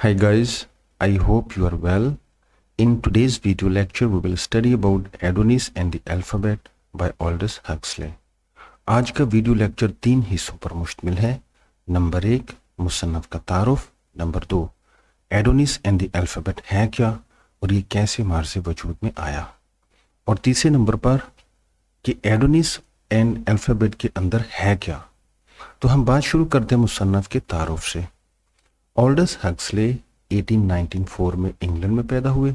Hi guys, I hope you are well. In today's video lecture, we will study about Adonis and the Alphabet by Aldous Huxley. आज का video lecture 3 हिस्सों पर मुश्तमिल है। Number 1 मुसन्नफ का तारुफ, number 2 Adonis and the alphabet है क्या और ये कैसे मार्ज़े वजूद में आया, और तीसरे नंबर पर कि एडोनिस एंड अल्फ़ाबेट के अंदर है क्या। तो हम बात शुरू करते हैं मुसन्नफ के तारुफ से। ऑल्डस हक्सले 1894 में इंग्लैंड में पैदा हुए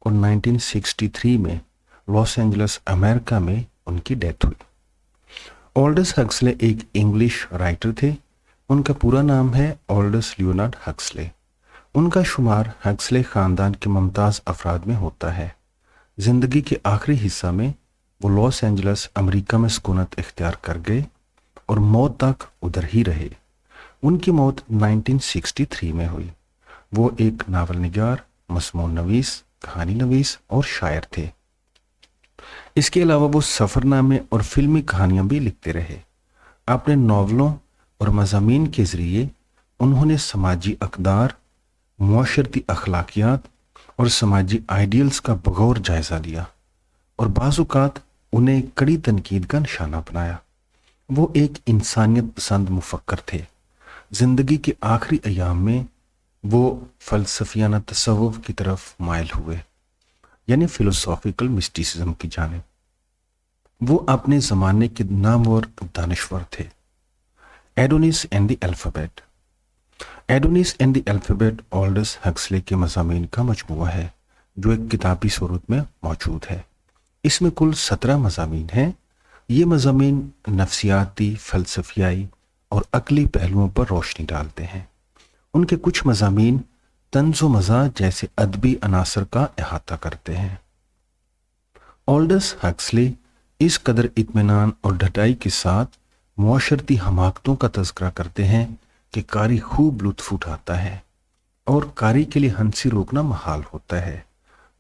और 1963 में लॉस एंजल्स अमेरिका में उनकी डेथ हुई। ऑल्डस हक्सले एक इंग्लिश राइटर थे। उनका पूरा नाम है ऑल्डस लियोनार्ड हक्सले। उनका शुमार हक्सले ख़ानदान के मुमताज़ अफराद में होता है। ज़िंदगी के आखिरी हिस्सा में वो लॉस एंजल्स अमेरिका में सुकूनत इख्तियार कर गए और मौत तक उधर ही रहे। उनकी मौत 1963 में हुई। वो एक नावल निगार, मज़मून नवीस, कहानी नवीस और शायर थे। इसके अलावा वो सफ़रनामे और फिल्मी कहानियाँ भी लिखते रहे। अपने नावलों और मज़ामीन के ज़रिए उन्होंने समाजी अक़दार, मुआशरती अखलाकियात और समाजी आइडियल्स का बग़ौर जायज़ा लिया और बाज़ औक़ात उन्हें कड़ी तनकीद का निशाना बनाया। वो एक इंसानियत पसंद मुफक्कर थे। ज़िंदगी के आखिरी अयाम में वो फ़लसफ़ियाना तसव्वुफ़ की तरफ माइल हुए, यानी फ़िलोसॉफ़िकल मिस्टिसिज्म की जानिब। वो अपने ज़माने के नामवर दानिश्वर थे। Adonis and the alphabet. Adonis and the alphabet Aldous Huxley के मज़ामीन का मजमूआ है जो एक किताबी सूरत में मौजूद है। इसमें कुल 17 मज़ामीन हैं। ये मज़ामीन नफ्सियाती, फ़लसफ़ियाई और अक़ली पहलुओं पर रोशनी डालते हैं। उनके कुछ मज़ामीन तंज़ो मज़ाह जैसे अदबी अनासर का अहाता करते हैं। ऑल्डस हक्सले इस कदर इत्मीनान और ढटाई के साथ मुआशरती हमाकतों का तज़किरा करते हैं कि कारी खूब लुत्फ़ उठाता है और कारी के लिए हंसी रोकना महाल होता है।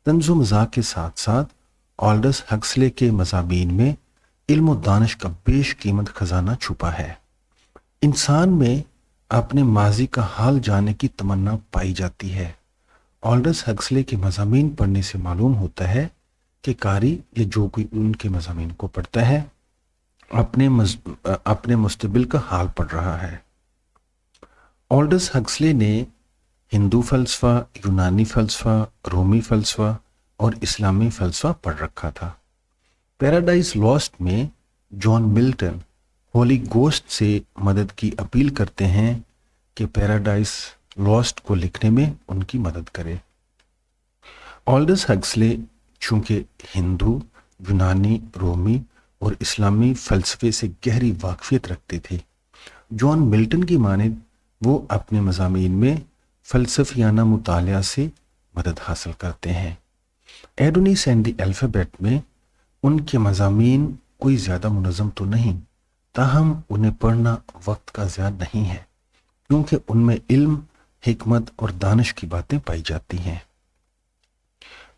तंज़ो मज़ाह के साथ साथ ऑल्डस हक्सले के मज़ामीन में इल्म और दानिश का बेशकीमत ख़जाना छुपा है। इंसान में अपने माजी का हाल जानने की तमन्ना पाई जाती है। ऑल्डस हक्सले के मज़ामीन पढ़ने से मालूम होता है कि कारी या जो कोई उनके मज़ामीन को पढ़ता है अपने मुस्तबिल का हाल पढ़ रहा है। ऑल्डस हक्सले ने हिंदू फ़लसफ़ा, यूनानी फ़लसफ़ा, रोमी फ़लसफ़ा और इस्लामी फ़लसफ़ा पढ़ रखा था। पैराडाइज लॉस्ट में जॉन मिल्टन होली गोस्ट से मदद की अपील करते हैं कि पैराडाइज लॉस्ट को लिखने में उनकी मदद करे। ऑल्डस हक्सले चूँकि हिंदू, यूनानी, रोमी और इस्लामी फ़लसफ़े से गहरी वाक़फ़ियत रखते थे, जॉन मिल्टन की मानिद वो अपने मज़ामीन में फ़लसफ़ियाना मुतालिया से मदद हासिल करते हैं। एडोनिस एंड द अल्फ़ाबेट में उनके मज़ामीन कोई ज़्यादा मुनज़्ज़म तो नहीं, ताहम उन्हें पढ़ना वक्त का ज़िया नहीं है क्योंकि उनमें इल्म, हिकमत और दानिश की बातें पाई जाती हैं।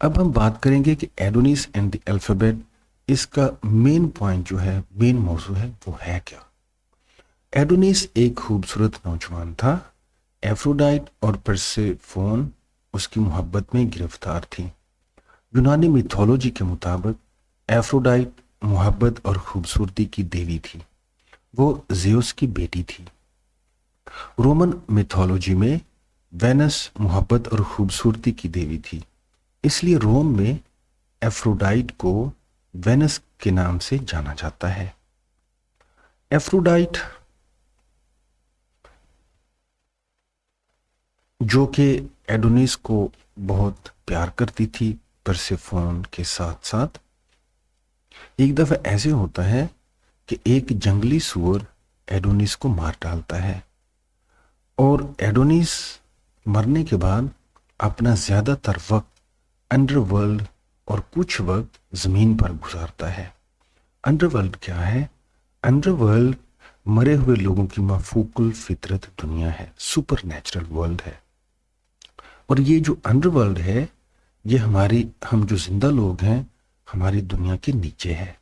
अब हम बात करेंगे कि एडोनिस एंड द अल्फ़ाबेट, इसका मेन पॉइंट जो है, मेन मौजू है, वो है क्या। एडोनिस एक खूबसूरत नौजवान था। एफ्रोडाइट और परसेफोन उसकी मोहब्बत में गिरफ्तार थी। यूनानी मिथोलॉजी के मुताबिक एफ्रोडाइट मोहब्बत और खूबसूरती की देवी थी। वो ज़ेउस की बेटी थी। रोमन मिथोलॉजी में वेनस मोहब्बत और खूबसूरती की देवी थी। इसलिए रोम में एफ्रोडाइट को वेनस के नाम से जाना जाता है। एफ्रोडाइट जो कि एडोनिस को बहुत प्यार करती थी परसेफोन के साथ साथ, एक दफ़ा ऐसे होता है कि एक जंगली सूअर एडोनिस को मार डालता है और एडोनिस मरने के बाद अपना ज़्यादातर वक्त अंडरवर्ल्ड और कुछ वक्त ज़मीन पर गुजारता है। अंडरवर्ल्ड क्या है? अंडरवर्ल्ड मरे हुए लोगों की मफूकुल फितरत दुनिया है, सुपर नेचुरल वर्ल्ड है। और ये जो अंडरवर्ल्ड है, ये हम जो जिंदा लोग हैं, हमारी दुनिया के नीचे है।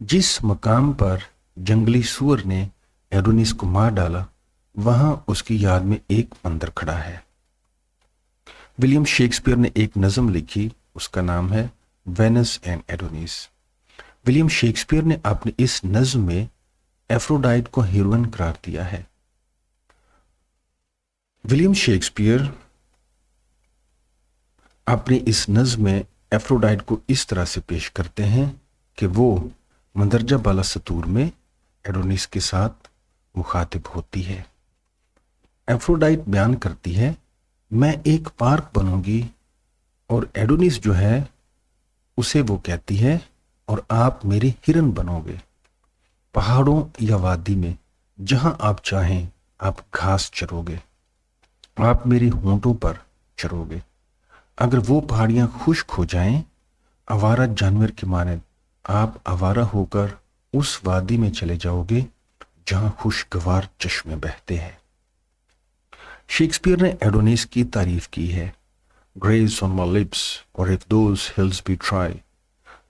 जिस मकाम पर जंगली सूअर ने एडोनिस को मार डाला, वहां उसकी याद में एक मंदिर खड़ा है। विलियम शेक्सपियर ने एक नज़म लिखी, उसका नाम है Venus and Adonis. William Shakespeare ने अपने इस नज़म में एफ्रोडाइट को हीरोइन करार दिया है। विलियम शेक्सपियर अपनी इस नज़म में एफ्रोडाइट को इस तरह से पेश करते हैं कि वो मंदरजा बाला सतूर में एडोनिस के साथ मुखातिब होती है। एफ्रोडाइट बयान करती है, मैं एक पार्क बनूंगी, और एडोनिस जो है उसे वो कहती है, और आप मेरे हिरन बनोगे, पहाड़ों या वादी में जहां आप चाहें आप घास चरोगे, आप मेरे होंठों पर चरोगे। अगर वो पहाड़ियां खुश्क हो जाएं, आवारा जानवर के मानद आप आवारा होकर उस वादी में चले जाओगे जहां खुशगवार चश्मे बहते हैं। शेक्सपियर ने एडोनिस की तारीफ की है, ग्रेस ऑन माई लिप्स और if those hills be try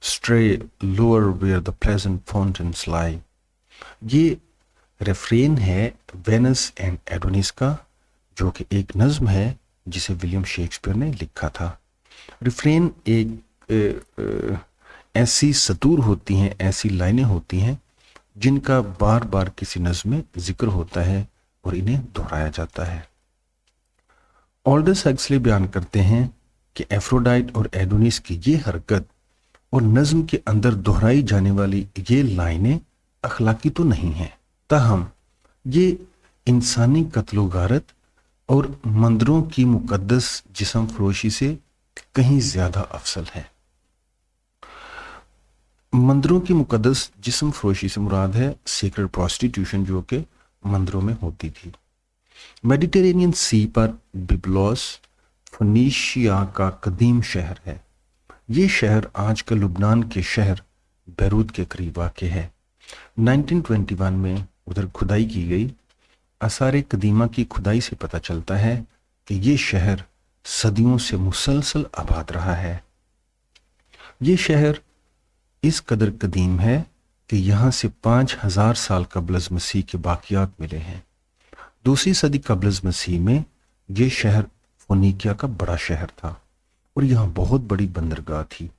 stray lower where the pleasant fountains lie. ये रेफ्रेन है वेनस एंड एडोनिस का, जो कि एक नज्म है जिसे विलियम शेक्सपियर ने लिखा था। रिफ्रेन एक ऐसी सतूर होती हैं, ऐसी लाइनें होती हैं जिनका बार बार किसी नज्म में जिक्र होता है और इन्हें दोहराया जाता है। ऑल्डस हक्सले बयान करते हैं कि एफ्रोडाइट और एडोनिस की ये हरकत और नज्म के अंदर दोहराई जाने वाली ये लाइनें अखलाकी तो नहीं हैं, ताहम ये इंसानी कत्लो गारत और मंदिरों की मुकद्दस जिस्म फरोशी से कहीं ज्यादा अफसल है। मंदिरों की मुकद्दस जिस्म फरोशी से मुराद है सीक्रेट प्रोस्टिट्यूशन, जो कि मंदिरों में होती थी। मेडिटेरेनियन सी पर बिब्लोस फनीशिया का कदीम शहर है। ये शहर आज का लुबनान के शहर बैरूत के करीब वाक़ है। 1921 में उधर खुदाई की गई। आसार कदीमा की खुदाई से पता चलता है कि ये शहर सदियों से मुसलसल आबाद रहा है। ये शहर इस कदर कदीम है कि यहाँ से 5000 साल कबल मसीह के बाकियात मिले हैं। दूसरी सदी कबल मसीह में ये शहर फोनिकिया का बड़ा शहर था और यहाँ बहुत बड़ी बंदरगाह थी।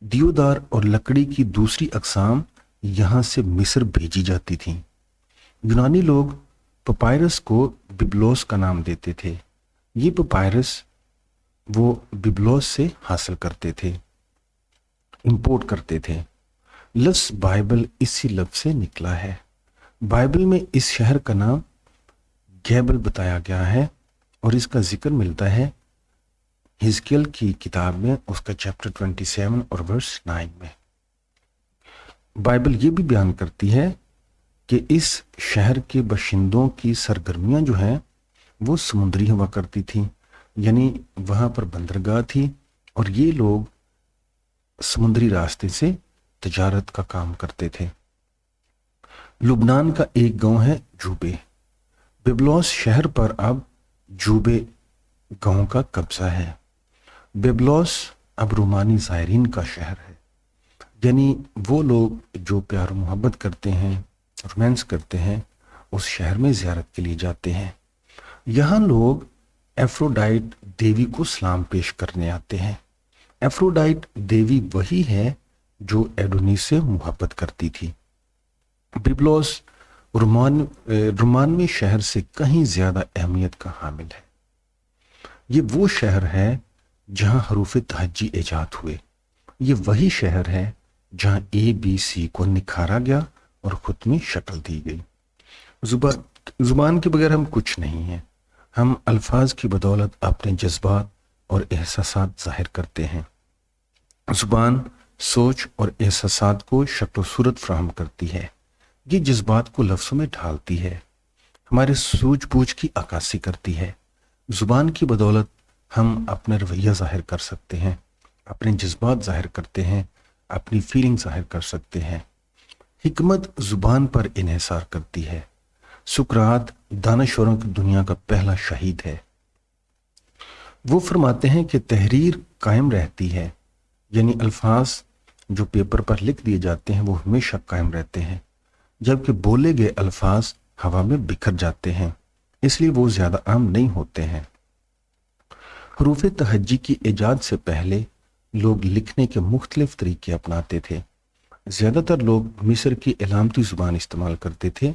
दियोदार और लकड़ी की दूसरी अकसाम यहाँ से मिस्र भेजी जाती थीं। यूनानी लोग पपायरस को बिब्लोस का नाम देते थे। ये पपायरस वो बिब्लोस से हासिल करते थे, इंपोर्ट करते थे। लफ्ज़ बाइबल इसी लफ्ज़ से निकला है। बाइबल में इस शहर का नाम गैबल बताया गया है और इसका जिक्र मिलता है हिजकियल की किताब में, उसका चैप्टर 27 और वर्स 9 में। बाइबल ये भी बयान करती है कि इस शहर के बाशिंदों की सरगर्मियां जो हैं वो समुद्री हुआ करती थी, यानी वहाँ पर बंदरगाह थी और ये लोग समुद्री रास्ते से तजारत का काम करते थे। लुबनान का एक गांव है जूबे। बिब्लोस शहर पर अब जूबे गांव का कब्जा है। बिब्लोस अब रोमानी ज़ायरीन का शहर है, यानी वो लोग जो प्यार मोहब्बत करते हैं, रोमांस करते हैं, उस शहर में ज़ियारत के लिए जाते हैं। यहाँ लोग एफ्रोडाइट देवी को सलाम पेश करने आते हैं। एफ्रोडाइट देवी वही है जो एडोनिस से मोहब्बत करती थी। बिब्लोस रोमानवी शहर से कहीं ज़्यादा अहमियत का हामिल है। ये वो शहर है जहाँ हरूफ तहज्जी ईजाद हुए। ये वही शहर है जहाँ ABC को निखारा गया और खुद में शक्ल दी गई। जुबान के बगैर हम कुछ नहीं हैं। हम अल्फाज की बदौलत अपने जज्बात और एहसासात जाहिर करते हैं। जुबान सोच और एहसासात को शक्ल सूरत फराहम करती है। ये जज्बात को लफ्ज़ों में ढालती है, हमारे सूझबूझ की अक्कासी करती है। जुबान की बदौलत हम अपना रवैया जाहिर कर सकते हैं, अपने जज्बात जाहिर करते हैं, अपनी फीलिंग जाहिर कर सकते हैं। हिकमत जुबान पर इन्हिसार करती है। सुकरात दानशवरों की दुनिया का पहला शहीद है। वो फरमाते हैं कि तहरीर कायम रहती है, यानी अल्फाज जो पेपर पर लिख दिए जाते हैं वो हमेशा कायम रहते हैं, जबकि बोले गए अल्फाज हवा में बिखर जाते हैं, इसलिए वो ज़्यादा आम नहीं होते हैं। حروف تہجی کی ایجاد سے پہلے لوگ لکھنے کے مختلف طریقے اپناتے تھے۔ زیادہ تر لوگ مصر کی علامتی زبان استعمال کرتے تھے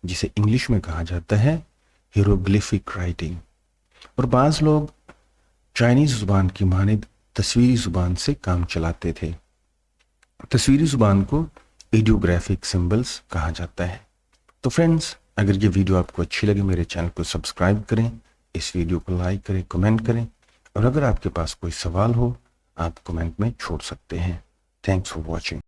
جسے انگلش میں کہا جاتا ہے ہیروگلیفک رائٹنگ، اور بعض لوگ چائنیز زبان کی مانند تصویری زبان سے کام چلاتے تھے۔ تصویری زبان کو ایڈیوگرافک سمبلز کہا جاتا ہے۔ تو فرینڈز، اگر یہ ویڈیو آپ کو اچھی لگے میرے چینل کو سبسکرائب کریں، اس ویڈیو کو لائک کریں، کمنٹ کریں، اور اگر آپ کے پاس کوئی سوال ہو آپ کمنٹ میں چھوڑ سکتے ہیں۔ Thanks for watching.